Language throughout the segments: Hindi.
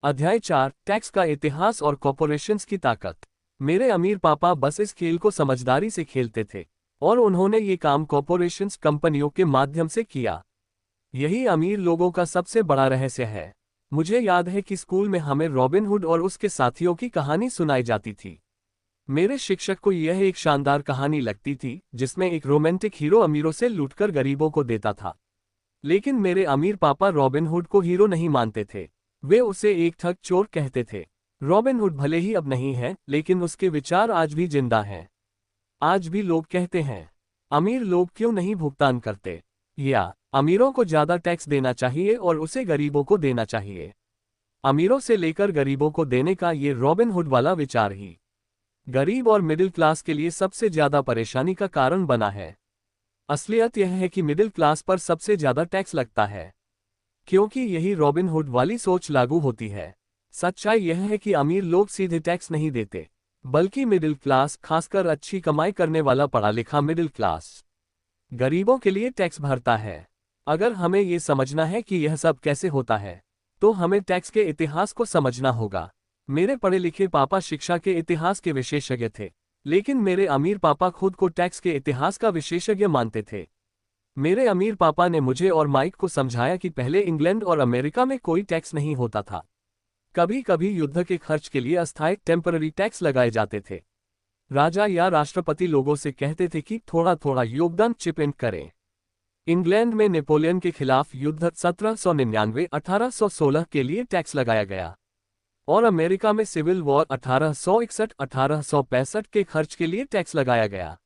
अध्याय 4 टैक्स का इतिहास और कॉर्पोरेशंस की ताकत। मेरे अमीर पापा बस इस खेल को समझदारी से खेलते थे और उन्होंने ये काम कॉर्पोरेशंस कंपनियों के माध्यम से किया। यही अमीर लोगों का सबसे बड़ा रहस्य है। मुझे याद है कि स्कूल में हमें रॉबिन हुड और उसके साथियों की कहानी सुनाई जाती थी। मेरे शिक्षक को यह एक शानदार कहानी लगती थी जिसमें एक रोमांटिक हीरो अमीरों से लूटकर गरीबों को देता था। लेकिन मेरे अमीर पापा रॉबिन हुड को हीरो नहीं मानते थे। वे उसे एक ठग चोर कहते थे। रॉबिन हुड भले ही अब नहीं है, लेकिन उसके विचार आज भी जिंदा हैं। आज भी लोग कहते हैं, अमीर लोग क्यों नहीं भुगतान करते, या अमीरों को ज्यादा टैक्स देना चाहिए और उसे गरीबों को देना चाहिए। अमीरों से लेकर गरीबों को देने का ये रॉबिन हुड वाला विचार ही गरीब और मिडिल क्लास के लिए सबसे ज्यादा परेशानी का कारण बना है। असलियत यह है कि मिडिल क्लास पर सबसे ज्यादा टैक्स लगता है, क्योंकि यही रॉबिन हुड वाली सोच लागू होती है। सच्चाई यह है कि अमीर लोग सीधे टैक्स नहीं देते, बल्कि मिडिल क्लास, खासकर अच्छी कमाई करने वाला पढ़ा लिखा मिडिल क्लास, गरीबों के लिए टैक्स भरता है। अगर हमें ये समझना है कि यह सब कैसे होता है, तो हमें टैक्स के इतिहास को समझना होगा। मेरे पढ़े लिखे पापा शिक्षा के इतिहास के विशेषज्ञ थे, लेकिन मेरे अमीर पापा खुद को टैक्स के इतिहास का विशेषज्ञ मानते थे। मेरे अमीर पापा ने मुझे और माइक को समझाया कि पहले इंग्लैंड और अमेरिका में कोई टैक्स नहीं होता था। कभी कभी युद्ध के खर्च के लिए अस्थायी टेम्पररी टैक्स लगाए जाते थे। राजा या राष्ट्रपति लोगों से कहते थे कि थोड़ा थोड़ा योगदान चिप इन करें। इंग्लैंड में नेपोलियन के खिलाफ युद्ध 1799-1816 के लिए टैक्स लगाया गया, और अमेरिका में सिविल वॉर 1861-1865 के खर्च के लिए टैक्स लगाया गया।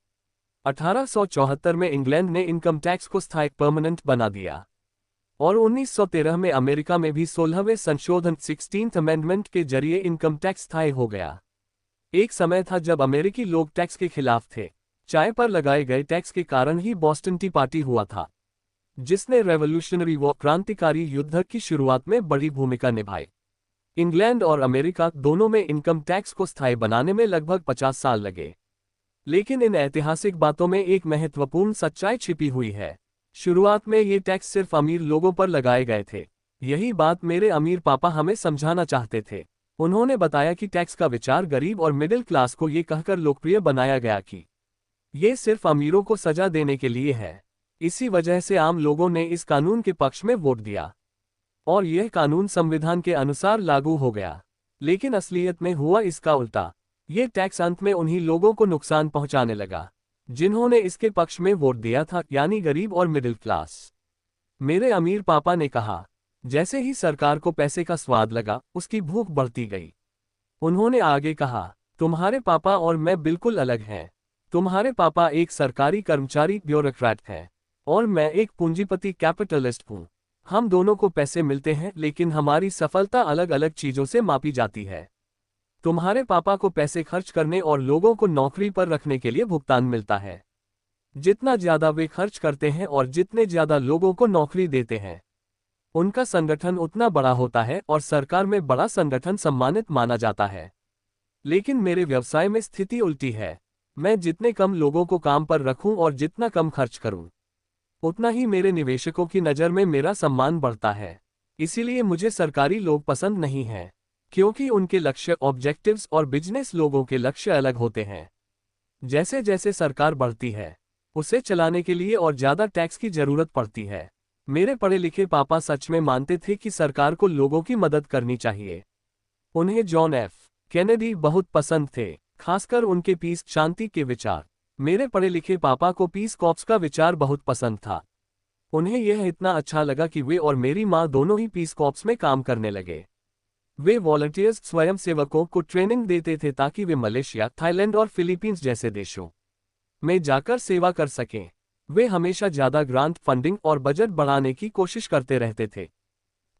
1874 में इंग्लैंड ने इनकम टैक्स को स्थायी परमानेंट बना दिया, और 1913 में अमेरिका में भी 16वें संशोधन 16th अमेंडमेंट के जरिए इनकम टैक्स स्थायी हो गया। एक समय था जब अमेरिकी लोग टैक्स के खिलाफ थे। चाय पर लगाए गए टैक्स के कारण ही बॉस्टन टी पार्टी हुआ था, जिसने रेवोल्यूशनरी वॉर, क्रांतिकारी युद्ध की शुरुआत में बड़ी भूमिका निभाई। इंग्लैंड और अमेरिका दोनों में इनकम टैक्स को स्थायी बनाने में लगभग 50 साल लगे। लेकिन इन ऐतिहासिक बातों में एक महत्वपूर्ण सच्चाई छिपी हुई है। शुरुआत में ये टैक्स सिर्फ अमीर लोगों पर लगाए गए थे। यही बात मेरे अमीर पापा हमें समझाना चाहते थे। उन्होंने बताया कि टैक्स का विचार गरीब और मिडिल क्लास को ये कहकर लोकप्रिय बनाया गया कि ये सिर्फ अमीरों को सजा देने के लिए है। इसी वजह से आम लोगों ने इस कानून के पक्ष में वोट दिया, और यह कानून संविधान के अनुसार लागू हो गया। लेकिन असलियत में हुआ इसका उल्टा। ये टैक्स अंत में उन्हीं लोगों को नुकसान पहुंचाने लगा जिन्होंने इसके पक्ष में वोट दिया था, यानी गरीब और मिडिल क्लास। मेरे अमीर पापा ने कहा, जैसे ही सरकार को पैसे का स्वाद लगा, उसकी भूख बढ़ती गई। उन्होंने आगे कहा, तुम्हारे पापा और मैं बिल्कुल अलग हैं। तुम्हारे पापा एक सरकारी कर्मचारी ब्यूरोक्रेट हैं, और मैं एक पूंजीपति कैपिटलिस्ट हूं। हम दोनों को पैसे मिलते हैं, लेकिन हमारी सफलता अलग अलग चीजों से मापी जाती है। तुम्हारे पापा को पैसे खर्च करने और लोगों को नौकरी पर रखने के लिए भुगतान मिलता है। जितना ज्यादा वे खर्च करते हैं और जितने ज्यादा लोगों को नौकरी देते हैं, उनका संगठन उतना बड़ा होता है और सरकार में बड़ा संगठन सम्मानित माना जाता है। लेकिन मेरे व्यवसाय में स्थिति उल्टी है। मैं जितने कम लोगों को काम पर रखूं और जितना कम खर्च करूं, उतना ही मेरे निवेशकों की नज़र में मेरा सम्मान बढ़ता है। इसीलिए मुझे सरकारी लोग पसंद नहीं हैं, क्योंकि उनके लक्ष्य, ऑब्जेक्टिव्स और बिजनेस लोगों के लक्ष्य अलग होते हैं। जैसे जैसे सरकार बढ़ती है, उसे चलाने के लिए और ज़्यादा टैक्स की जरूरत पड़ती है। मेरे पढ़े लिखे पापा सच में मानते थे कि सरकार को लोगों की मदद करनी चाहिए। उन्हें जॉन एफ कैनेडी बहुत पसंद थे, खासकर उनके पीस शांति के विचार। मेरे पढ़े लिखे पापा को पीस कॉर्प्स का विचार बहुत पसंद था। उन्हें यह इतना अच्छा लगा कि वे और मेरी माँ दोनों ही पीस कॉर्प्स में काम करने लगे। वे वॉलंटियर्स, स्वयंसेवकों को ट्रेनिंग देते थे ताकि वे मलेशिया, थाईलैंड और फिलीपींस जैसे देशों में जाकर सेवा कर सकें। वे हमेशा ज्यादा ग्रांट, फंडिंग और बजट बढ़ाने की कोशिश करते रहते थे,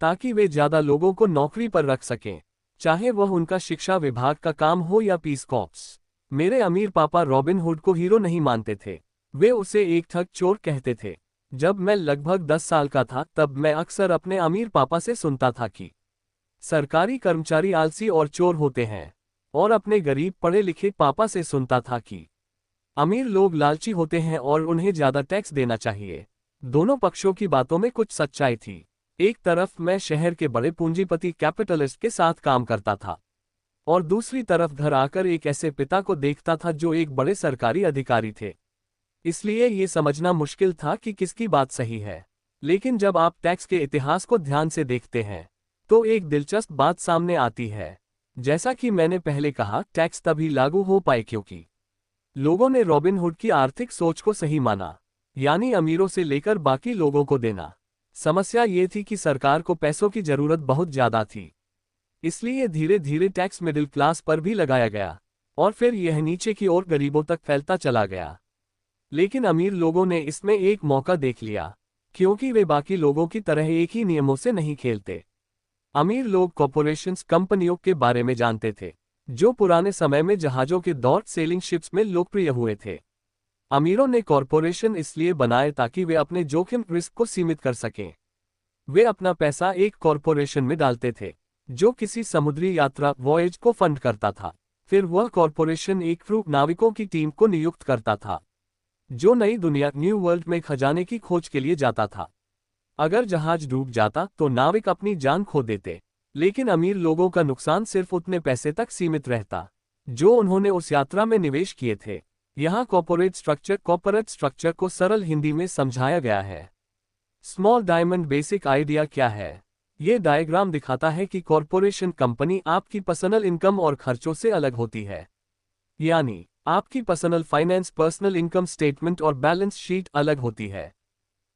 ताकि वे ज्यादा लोगों को नौकरी पर रख सकें, चाहे वह उनका शिक्षा विभाग का काम हो या पीस कॉर्प्स। मेरे अमीर पापा रॉबिन हुड को हीरो नहीं मानते थे। वे उसे एक ठग चोर कहते थे। जब मैं लगभग 10 साल का था, तब मैं अक्सर अपने अमीर पापा से सुनता था कि सरकारी कर्मचारी आलसी और चोर होते हैं, और अपने गरीब पढ़े लिखे पापा से सुनता था कि अमीर लोग लालची होते हैं और उन्हें ज्यादा टैक्स देना चाहिए। दोनों पक्षों की बातों में कुछ सच्चाई थी। एक तरफ मैं शहर के बड़े पूंजीपति कैपिटलिस्ट के साथ काम करता था और दूसरी तरफ घर आकर एक ऐसे पिता को देखता था जो एक बड़े सरकारी अधिकारी थे। इसलिए ये समझना मुश्किल था कि किसकी बात सही है। लेकिन जब आप टैक्स के इतिहास को ध्यान से देखते हैं तो एक दिलचस्प बात सामने आती है। जैसा कि मैंने पहले कहा, टैक्स तभी लागू हो पाए क्योंकि लोगों ने रॉबिनहुड की आर्थिक सोच को सही माना, यानी अमीरों से लेकर बाकी लोगों को देना। समस्या ये थी कि सरकार को पैसों की जरूरत बहुत ज्यादा थी, इसलिए धीरे धीरे टैक्स मिडिल क्लास पर भी लगाया गया और फिर यह नीचे की ओर गरीबों तक फैलता चला गया। लेकिन अमीर लोगों ने इसमें एक मौका देख लिया, क्योंकि वे बाकी लोगों की तरह एक ही नियमों से नहीं खेलते। अमीर लोग कॉरपोरेशंस, कंपनियों के बारे में जानते थे, जो पुराने समय में जहाजों के दौर सेलिंग शिप्स में लोकप्रिय हुए थे। अमीरों ने कॉरपोरेशन इसलिए बनाए ताकि वे अपने जोखिम रिस्क को सीमित कर सकें। वे अपना पैसा एक कॉरपोरेशन में डालते थे जो किसी समुद्री यात्रा वॉयज को फंड करता था। फिर वह कॉरपोरेशन एक क्रू नाविकों की टीम को नियुक्त करता था जो नई दुनिया, न्यू वर्ल्ड में खजाने की खोज के लिए जाता था। अगर जहाज डूब जाता तो नाविक अपनी जान खो देते, लेकिन अमीर लोगों का नुकसान सिर्फ उतने पैसे तक सीमित रहता जो उन्होंने उस यात्रा में निवेश किए थे। यहाँ कॉर्पोरेट स्ट्रक्चर को सरल हिंदी में समझाया गया है। स्मॉल डायमंड बेसिक आइडिया क्या है? ये डायग्राम दिखाता है कि कॉरपोरेशन कंपनी आपकी पर्सनल इनकम और खर्चों से अलग होती है। यानी आपकी personal finance, personal income statement और बैलेंस शीट अलग होती है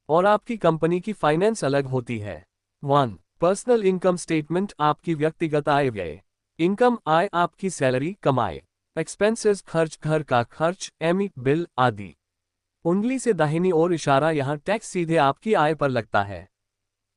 और आपकी कंपनी की फाइनेंस अलग होती है। 1. पर्सनल इनकम स्टेटमेंट आपकी व्यक्तिगत आय व्यय। इनकम आय आपकी सैलरी कमाई। एक्सपेंसेस खर्च, घर का खर्च, एमी बिल आदि। उंगली से दाहिनी ओर इशारा, यहाँ टैक्स सीधे आपकी आय पर लगता है।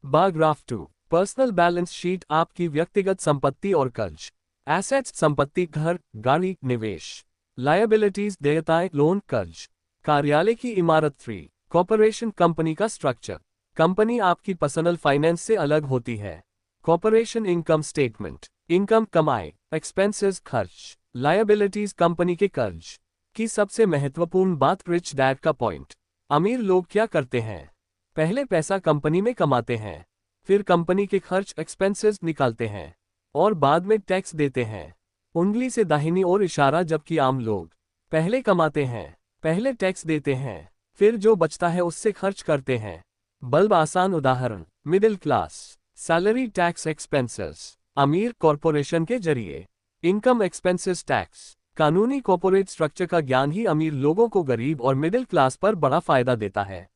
ग्राफ 2. पर्सनल बैलेंस शीट आपकी व्यक्तिगत संपत्ति और कर्ज। एसेट्स संपत्ति, घर, गाड़ी, निवेश। लायबिलिटीज देयताएं, लोन, कर्ज। कार्यालय की इमारत। 3. कॉर्पोरेशन कंपनी का स्ट्रक्चर। कंपनी आपकी पर्सनल फाइनेंस से अलग होती है। Corporation income statement. इनकम कमाई, एक्सपेंसेस खर्च, लायबिलिटीज कंपनी के कर्ज। की सबसे महत्वपूर्ण बात, रिच डैड का पॉइंट। अमीर लोग क्या करते हैं? पहले पैसा कंपनी में कमाते हैं, फिर कंपनी के खर्च एक्सपेंसेस निकालते हैं और बाद में टैक्स देते हैं। उंगली से दाहिनी ओर इशारा, जबकि आम लोग पहले कमाते हैं, पहले टैक्स देते हैं, फिर जो बचता है उससे खर्च करते हैं। बल्ब आसान उदाहरण, middle class salary tax expenses, अमीर कॉरपोरेशन के जरिए इनकम एक्सपेंसेस टैक्स। कानूनी कॉर्पोरेट स्ट्रक्चर का ज्ञान ही अमीर लोगों को गरीब और मिडिल क्लास पर बड़ा फायदा देता है।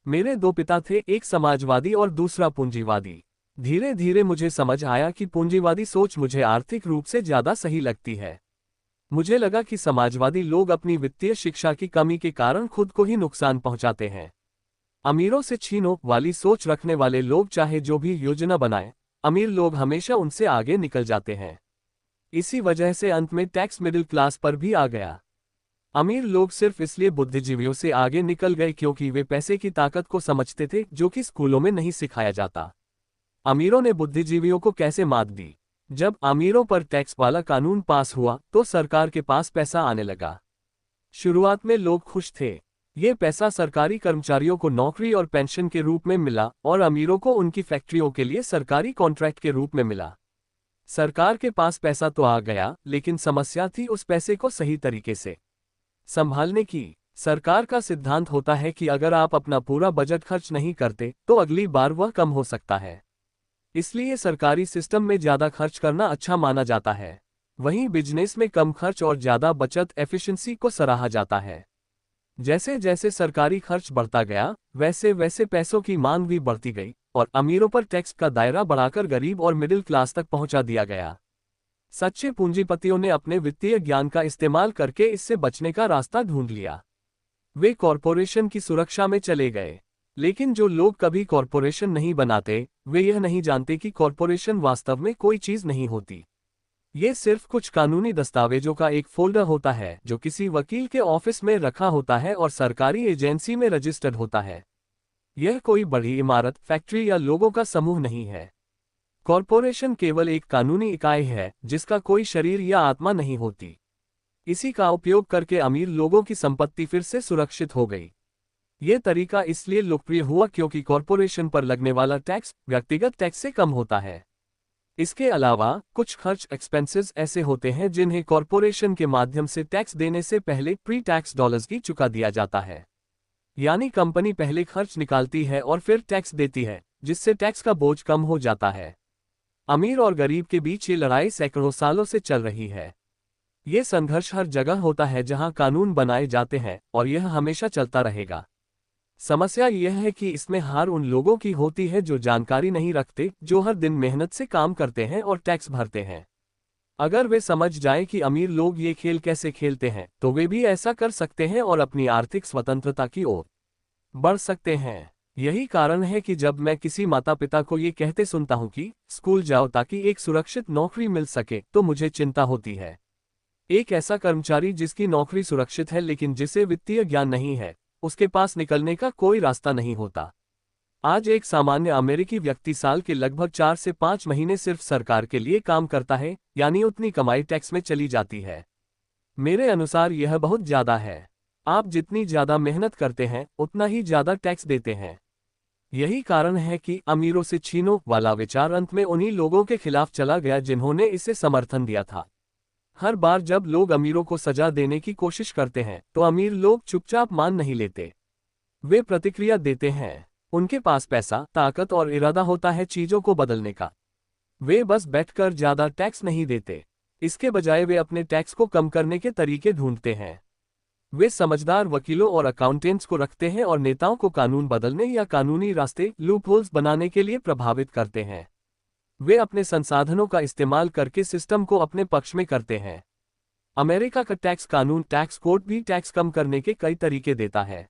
मेरे दो पिता थे, एक समाजवादी और दूसरा पूंजीवादी। धीरे धीरे मुझे समझ आया कि पूंजीवादी सोच मुझे आर्थिक रूप से ज्यादा सही लगती है। मुझे लगा कि समाजवादी लोग अपनी वित्तीय शिक्षा की कमी के कारण खुद को ही नुकसान पहुंचाते हैं। अमीरों से छीनो वाली सोच रखने वाले लोग चाहे जो भी योजना बनाएं, अमीर लोग हमेशा उनसे आगे निकल जाते हैं। इसी वजह से अंत में टैक्स मिडिल क्लास पर भी आ गया। अमीर लोग सिर्फ इसलिए बुद्धिजीवियों से आगे निकल गए क्योंकि वे पैसे की ताकत को समझते थे, जो कि स्कूलों में नहीं सिखाया जाता। अमीरों ने बुद्धिजीवियों को कैसे मात दी? जब अमीरों पर टैक्स वाला कानून पास हुआ तो सरकार के पास पैसा आने लगा। शुरुआत में लोग खुश थे। ये पैसा सरकारी कर्मचारियों को नौकरी और पेंशन के रूप में मिला और अमीरों को उनकी फैक्ट्रियों के लिए सरकारी कॉन्ट्रैक्ट के रूप में मिला। सरकार के पास पैसा तो आ गया, लेकिन समस्या थी उस पैसे को सही तरीके से संभालने की। सरकार का सिद्धांत होता है कि अगर आप अपना पूरा बजट खर्च नहीं करते तो अगली बार वह कम हो सकता है। इसलिए सरकारी सिस्टम में ज्यादा खर्च करना अच्छा माना जाता है। वहीं बिजनेस में कम खर्च और ज्यादा बचत, एफिशिएंसी को सराहा जाता है। जैसे जैसे सरकारी खर्च बढ़ता गया, वैसे वैसे पैसों की मांग भी बढ़ती गई और अमीरों पर टैक्स का दायरा बढ़ाकर गरीब और मिडिल क्लास तक पहुंचा दिया गया। सच्चे पूंजीपतियों ने अपने वित्तीय ज्ञान का इस्तेमाल करके इससे बचने का रास्ता ढूंढ लिया। वे कॉरपोरेशन की सुरक्षा में चले गए। लेकिन जो लोग कभी कॉरपोरेशन नहीं बनाते, वे यह नहीं जानते कि कॉरपोरेशन वास्तव में कोई चीज नहीं होती। ये सिर्फ कुछ कानूनी दस्तावेजों का एक फोल्डर होता है जो किसी वकील के ऑफिस में रखा होता है और सरकारी एजेंसी में रजिस्टर्ड होता है। यह कोई बड़ी इमारत, फैक्ट्री या लोगों का समूह नहीं है। कॉरपोरेशन केवल एक कानूनी इकाई है जिसका कोई शरीर या आत्मा नहीं होती। इसी का उपयोग करके अमीर लोगों की संपत्ति फिर से सुरक्षित हो गई। ये तरीका इसलिए लोकप्रिय हुआ क्योंकि कॉरपोरेशन पर लगने वाला टैक्स व्यक्तिगत टैक्स से कम होता है। इसके अलावा कुछ खर्च एक्सपेंसेस ऐसे होते हैं जिन्हें कॉरपोरेशन के माध्यम से टैक्स देने से पहले प्री टैक्स डॉलर्स की चुका दिया जाता है। यानी कंपनी पहले खर्च निकालती है और फिर टैक्स देती है, जिससे टैक्स का बोझ कम हो जाता है। अमीर और गरीब के बीच ये लड़ाई सैकड़ों सालों से चल रही है। ये संघर्ष हर जगह होता है जहां कानून बनाए जाते हैं और यह हमेशा चलता रहेगा। समस्या यह है कि इसमें हार उन लोगों की होती है जो जानकारी नहीं रखते, जो हर दिन मेहनत से काम करते हैं और टैक्स भरते हैं। अगर वे समझ जाएं कि अमीर लोग ये खेल कैसे खेलते हैं, तो वे भी ऐसा कर सकते हैं और अपनी आर्थिक स्वतंत्रता की ओर बढ़ सकते हैं। यही कारण है कि जब मैं किसी माता पिता को ये कहते सुनता हूं कि स्कूल जाओ ताकि एक सुरक्षित नौकरी मिल सके, तो मुझे चिंता होती है। एक ऐसा कर्मचारी जिसकी नौकरी सुरक्षित है लेकिन जिसे वित्तीय ज्ञान नहीं है, उसके पास निकलने का कोई रास्ता नहीं होता। आज एक सामान्य अमेरिकी व्यक्ति साल के लगभग 4 से 5 महीने सिर्फ सरकार के लिए काम करता है, यानी उतनी कमाई टैक्स में चली जाती है। मेरे अनुसार यह बहुत ज्यादा है। आप जितनी ज्यादा मेहनत करते हैं, उतना ही ज्यादा टैक्स देते हैं। यही कारण है कि अमीरों से छीनो वाला विचार अंत में उन्हीं लोगों के खिलाफ चला गया जिन्होंने इसे समर्थन दिया था। हर बार जब लोग अमीरों को सजा देने की कोशिश करते हैं, तो अमीर लोग चुपचाप मान नहीं लेते। वे प्रतिक्रिया देते हैं। उनके पास पैसा, ताकत और इरादा होता है चीजों को बदलने का। वे बस बैठकर ज्यादा टैक्स नहीं देते। इसके बजाय वे अपने टैक्स को कम करने के तरीके ढूंढते हैं। वे समझदार वकीलों और अकाउंटेंट्स को रखते हैं और नेताओं को कानून बदलने या कानूनी रास्ते लूपहोल्स बनाने के लिए प्रभावित करते हैं। वे अपने संसाधनों का इस्तेमाल करके सिस्टम को अपने पक्ष में करते हैं। अमेरिका का टैक्स कानून टैक्स कोड भी टैक्स कम करने के कई तरीके देता है।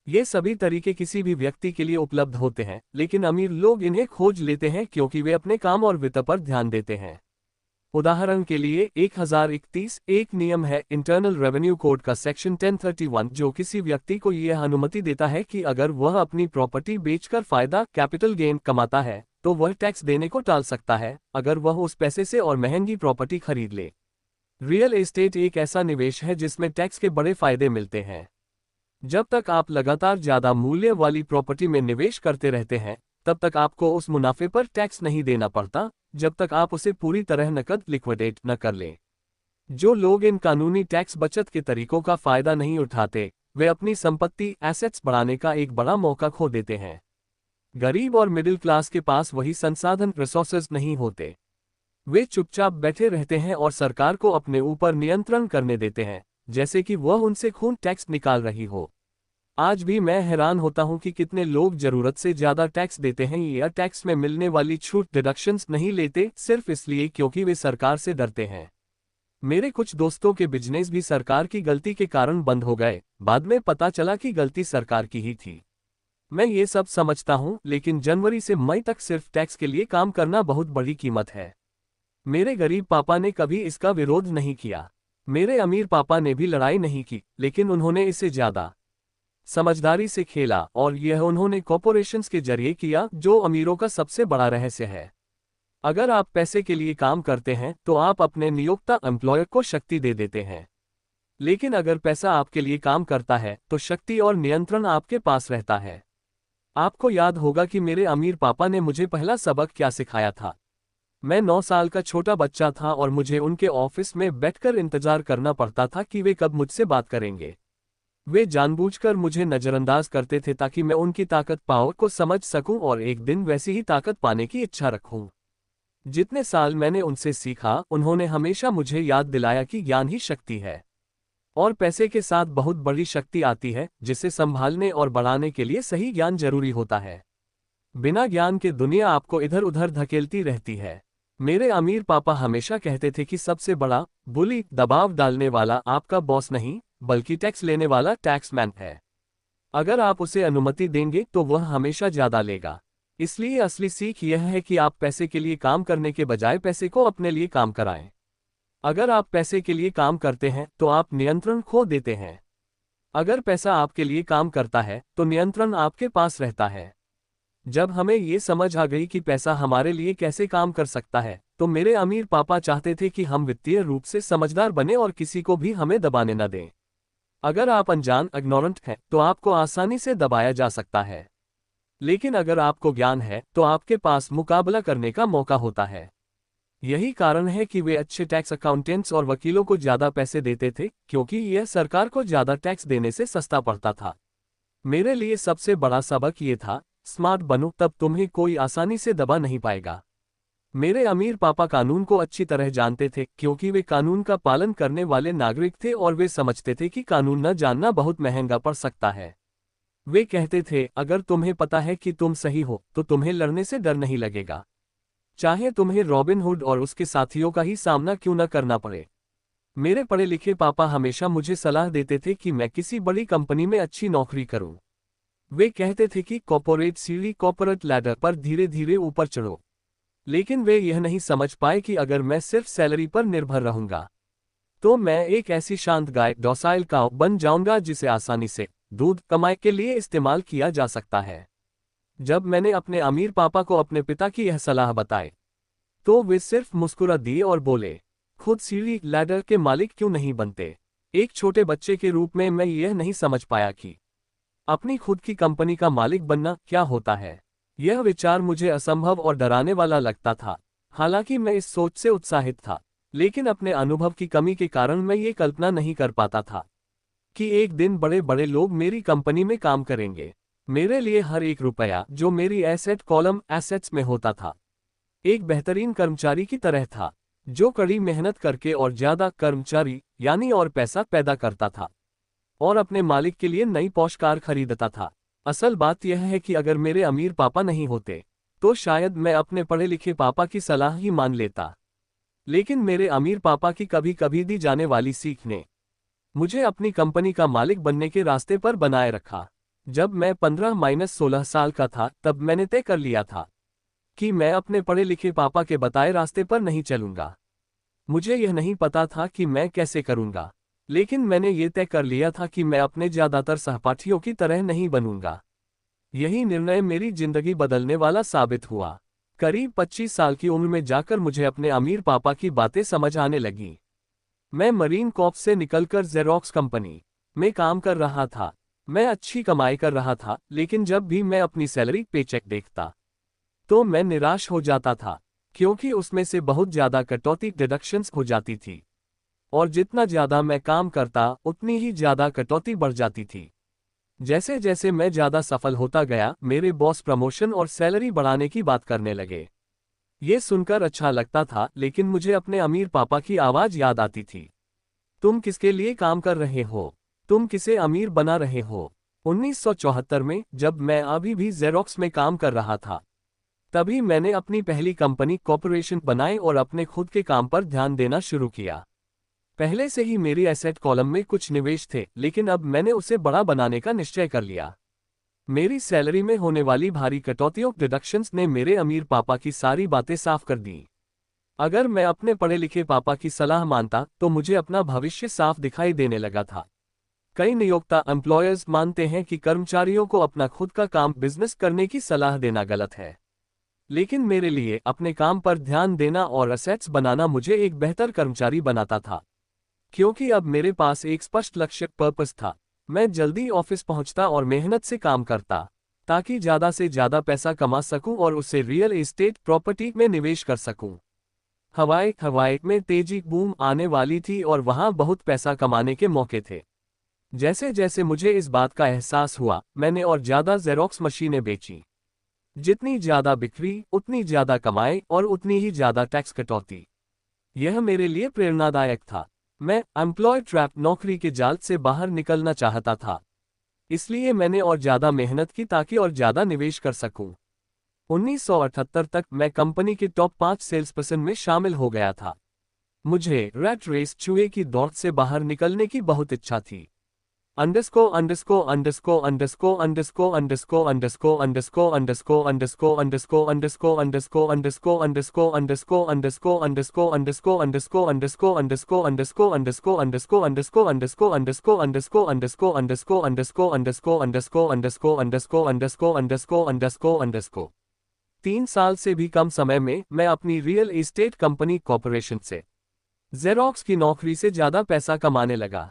ये सभी तरीके किसी भी व्यक्ति के लिए उपलब्ध होते हैं, लेकिन अमीर लोग इन्हें खोज लेते हैं क्योंकि वे अपने काम और वित्त पर ध्यान देते हैं। उदाहरण के लिए 1031 एक नियम है इंटरनल रेवेन्यू कोड का सेक्शन 1031, जो किसी व्यक्ति को यह अनुमति देता है कि अगर वह अपनी प्रॉपर्टी बेचकर फायदा कैपिटल गेन कमाता है, तो वह टैक्स देने को टाल सकता है अगर वह उस पैसे से और महंगी प्रॉपर्टी खरीद ले। रियल एस्टेट एक ऐसा निवेश है जिसमें टैक्स के बड़े फायदे मिलते हैं। जब तक आप लगातार ज्यादा मूल्य वाली प्रॉपर्टी में निवेश करते रहते हैं, तब तक आपको उस मुनाफे पर टैक्स नहीं देना पड़ता, जब तक आप उसे पूरी तरह नकद लिक्विडेट न कर लें। जो लोग इन कानूनी टैक्स बचत के तरीकों का फायदा नहीं उठाते, वे अपनी संपत्ति एसेट्स बढ़ाने का एक बड़ा मौका खो देते हैं। गरीब और मिडिल क्लास के पास वही संसाधन रिसोर्सेज नहीं होते। वे चुपचाप बैठे रहते हैं और सरकार को अपने ऊपर नियंत्रण करने देते हैं, जैसे कि वह उनसे खून टैक्स निकाल रही हो। आज भी मैं हैरान होता हूं कि कितने लोग जरूरत से ज्यादा टैक्स देते हैं या टैक्स में मिलने वाली छूट डिडक्शंस नहीं लेते, सिर्फ इसलिए क्योंकि वे सरकार से डरते हैं। मेरे कुछ दोस्तों के बिजनेस भी सरकार की गलती के कारण बंद हो गए। बाद में पता चला कि गलती सरकार की ही थी। मैं ये सब समझता हूं, लेकिन जनवरी से मई तक सिर्फ टैक्स के लिए काम करना बहुत बड़ी कीमत है। मेरे गरीब पापा ने कभी इसका विरोध नहीं किया। मेरे अमीर पापा ने भी लड़ाई नहीं की, लेकिन उन्होंने इसे ज्यादा समझदारी से खेला और यह उन्होंने कॉरपोरेशंस के जरिए किया, जो अमीरों का सबसे बड़ा रहस्य है। अगर आप पैसे के लिए काम करते हैं तो आप अपने नियोक्ता एम्प्लॉयर को शक्ति दे देते हैं, लेकिन अगर पैसा आपके लिए काम करता है तो शक्ति और नियंत्रण आपके पास रहता है। आपको याद होगा कि मेरे अमीर पापा ने मुझे पहला सबक क्या सिखाया था। मैं 9 साल का छोटा बच्चा था और मुझे उनके ऑफिस में बैठकर इंतजार करना पड़ता था कि वे कब मुझसे बात करेंगे। वे जानबूझकर मुझे नजरअंदाज करते थे ताकि मैं उनकी ताकत पावर को समझ सकूं और एक दिन वैसी ही ताकत पाने की इच्छा रखूं। जितने साल मैंने उनसे सीखा, उन्होंने हमेशा मुझे याद दिलाया कि ज्ञान ही शक्ति है और पैसे के साथ बहुत बड़ी शक्ति आती है, जिसे संभालने और बढ़ाने के लिए सही ज्ञान जरूरी होता है। बिना ज्ञान के दुनिया आपको इधर उधर धकेलती रहती है। मेरे अमीर पापा हमेशा कहते थे कि सबसे बड़ा बुली, दबाव डालने वाला आपका बॉस नहीं, बल्कि टैक्स लेने वाला टैक्समैन है। अगर आप उसे अनुमति देंगे तो वह हमेशा ज्यादा लेगा। इसलिए असली सीख यह है कि आप पैसे के लिए काम करने के बजाय पैसे को अपने लिए काम कराएं। अगर आप पैसे के लिए काम करते हैं तो आप नियंत्रण खो देते हैं। अगर पैसा आपके लिए काम करता है तो नियंत्रण आपके पास रहता है। जब हमें ये समझ आ गई कि पैसा हमारे लिए कैसे काम कर सकता है, तो मेरे अमीर पापा चाहते थे कि हम वित्तीय रूप से समझदार बने और किसी को भी हमें दबाने न दें। अगर आप अनजान इग्नोरेंट हैं तो आपको आसानी से दबाया जा सकता है, लेकिन अगर आपको ज्ञान है तो आपके पास मुकाबला करने का मौका होता है। यही कारण है कि वे अच्छे टैक्स अकाउंटेंट्स और वकीलों को ज्यादा पैसे देते थे, क्योंकि यह सरकार को ज्यादा टैक्स देने से सस्ता पड़ता था। मेरे लिए सबसे बड़ा सबक ये था, स्मार्ट बनो, तब तुम्हें कोई आसानी से दबा नहीं पाएगा। मेरे अमीर पापा कानून को अच्छी तरह जानते थे, क्योंकि वे कानून का पालन करने वाले नागरिक थे और वे समझते थे कि कानून न जानना बहुत महंगा पड़ सकता है। वे कहते थे, अगर तुम्हें पता है कि तुम सही हो तो तुम्हें लड़ने से डर नहीं लगेगा, चाहे तुम्हें रॉबिन हुड और उसके साथियों का ही सामना क्यों न करना पड़े। मेरे पढ़े लिखे पापा हमेशा मुझे सलाह देते थे कि मैं किसी बड़ी कंपनी में अच्छी नौकरी करूं। वे कहते थे कि कॉर्पोरेट लैडर पर धीरे धीरे ऊपर चढ़ो, लेकिन वे यह नहीं समझ पाए कि अगर मैं सिर्फ सैलरी पर निर्भर रहूंगा तो मैं एक ऐसी शांत गाय, डॉसाइल काऊ बन जाऊंगा जिसे आसानी से दूध कमाई के लिए इस्तेमाल किया जा सकता है। जब मैंने अपने अमीर पापा को अपने पिता की यह सलाह बताई तो वे सिर्फ मुस्कुरा दिए और बोले, खुद सीढ़ी लैडर के मालिक क्यों नहीं बनते। एक छोटे बच्चे के रूप में मैं यह नहीं समझ पाया कि अपनी खुद की कंपनी का मालिक बनना क्या होता है। यह विचार मुझे असंभव और डराने वाला लगता था। हालांकि मैं इस सोच से उत्साहित था, लेकिन अपने अनुभव की कमी के कारण मैं ये कल्पना नहीं कर पाता था कि एक दिन बड़े बड़े लोग मेरी कंपनी में काम करेंगे। मेरे लिए हर एक रुपया जो मेरी एसेट कॉलम एसेट्स में होता था एक बेहतरीन कर्मचारी की तरह था, जो कड़ी मेहनत करके और ज्यादा कर्मचारी यानी और पैसा पैदा करता था और अपने मालिक के लिए नई पॉश कार खरीदता था। असल बात यह है कि अगर मेरे अमीर पापा नहीं होते तो शायद मैं अपने पढ़े लिखे पापा की सलाह ही मान लेता, लेकिन मेरे अमीर पापा की कभी कभी दी जाने वाली सीख ने मुझे अपनी कंपनी का मालिक बनने के रास्ते पर बनाए रखा। जब मैं 15-16 साल का था तब मैंने तय कर लिया था कि मैं अपने पढ़े लिखे पापा के बताए रास्ते पर नहीं चलूंगा। मुझे यह नहीं पता था कि मैं कैसे करूंगा, लेकिन मैंने ये तय कर लिया था कि मैं अपने ज्यादातर सहपाठियों की तरह नहीं बनूंगा। यही निर्णय मेरी जिंदगी बदलने वाला साबित हुआ। करीब 25 साल की उम्र में जाकर मुझे अपने अमीर पापा की बातें समझ आने लगीं। मैं मरीन कॉर्प्स से निकलकर जेरोक्स कंपनी में काम कर रहा था। मैं अच्छी कमाई कर रहा था, लेकिन जब भी मैं अपनी सैलरी पेचेक देखता तो मैं निराश हो जाता था, क्योंकि उसमें से बहुत ज्यादा कटौती डिडक्शंस हो जाती थी और जितना ज्यादा मैं काम करता उतनी ही ज्यादा कटौती बढ़ जाती थी। जैसे जैसे मैं ज्यादा सफल होता गया, मेरे बॉस प्रमोशन और सैलरी बढ़ाने की बात करने लगे। ये सुनकर अच्छा लगता था, लेकिन मुझे अपने अमीर पापा की आवाज याद आती थी, तुम किसके लिए काम कर रहे हो, तुम किसे अमीर बना रहे हो। 1974 में जब मैं अभी भी जेरोक्स में काम कर रहा था, तभी मैंने अपनी पहली कंपनी कॉर्पोरेशन बनाई और अपने खुद के काम पर ध्यान देना शुरू किया। पहले से ही मेरी एसेट कॉलम में कुछ निवेश थे, लेकिन अब मैंने उसे बड़ा बनाने का निश्चय कर लिया। मेरी सैलरी में होने वाली भारी कटौतियों डिडक्शंस ने मेरे अमीर पापा की सारी बातें साफ कर दी। अगर मैं अपने पढ़े लिखे पापा की सलाह मानता तो मुझे अपना भविष्य साफ दिखाई देने लगा था। कई नियोक्ता एम्प्लॉयर्स मानते हैं कि कर्मचारियों को अपना खुद का काम बिजनेस करने की सलाह देना गलत है, लेकिन मेरे लिए अपने काम पर ध्यान देना और असेट्स बनाना मुझे एक बेहतर कर्मचारी बनाता था, क्योंकि अब मेरे पास एक स्पष्ट लक्ष्य पर्पस था। मैं जल्दी ऑफिस पहुंचता और मेहनत से काम करता ताकि ज्यादा से ज्यादा पैसा कमा सकूं और उसे रियल एस्टेट प्रॉपर्टी में निवेश कर सकूं। हवाई में तेजी बूम आने वाली थी और वहां बहुत पैसा कमाने के मौके थे। जैसे जैसे मुझे इस बात का एहसास हुआ, मैंने और ज्यादा जेरोक्स मशीनें बेची। जितनी ज्यादा बिक्री उतनी ज्यादा कमाई और उतनी ही ज्यादा टैक्स कटौती। यह मेरे लिए प्रेरणादायक था। मैं एम्प्लॉय ट्रैप नौकरी के जाल से बाहर निकलना चाहता था, इसलिए मैंने और ज्यादा मेहनत की ताकि और ज्यादा निवेश कर सकूं। 1978 तक मैं कंपनी के टॉप 5 सेल्स पर्सन में शामिल हो गया था। मुझे रैट रेस चूहे की दौड़ से बाहर निकलने की बहुत इच्छा थी। तीन साल से भी कम समय में मैं अपनी रियल एस्टेट कंपनी कॉर्पोरेशन से जेरोक्स की नौकरी से ज्यादा पैसा कमाने लगा।